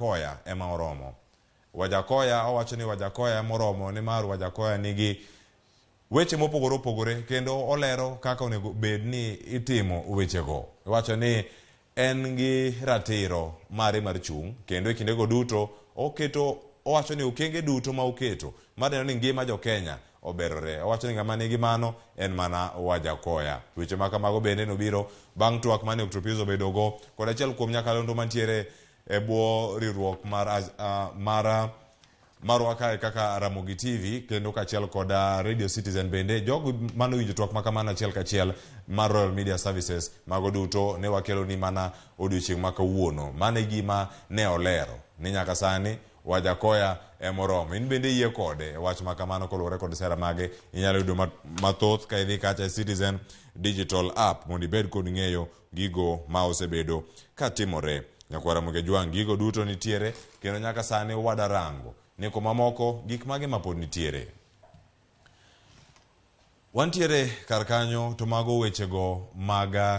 Wajakoya ema oromo. Wajakoya owacho ni Wajakoya moromo ni mar Wajakoya nigi weche mopogore opogore kendo olero kaka onego bed ni itimo wechego. Wacho ni en gi ratiro mare mar chung kendo kindego duto owacho ni okenge duto ma oketo mar ni ngima jo Kenya oberore. Owacho ni ngama nigi mano en mana Wajakoya. Weche ma kamago bende nobiro bang' twak mane Octopizzo bedogo kod achiel kuom nyakalondo mantiere e bwo riwruok marwa kae kaka Ramogi TV kendo kachiel kod Radio Citizen bende jogo mano winjo twak ma kamano achiel kachiel mar Royal Media Services mago duto ne wakelo ni mana odiochieng' ma kawuono. Mane gima ne olero ni nyaka sani Wajakoya emoromo. In bende yie kode wach ma kamano koluwore kod sera mage inyalo yudo mathoth ka idhi kacha Citizen Digital App mondo ibed kod ng'eyo gigo ma osebedo katimore. Nyakwara Muge Jwang' gigo duto nitiere kendo nyaka sani wadarango ni kuma moko gik mage mapod nitiere. Wantiere kar kanyo to mago wechego maga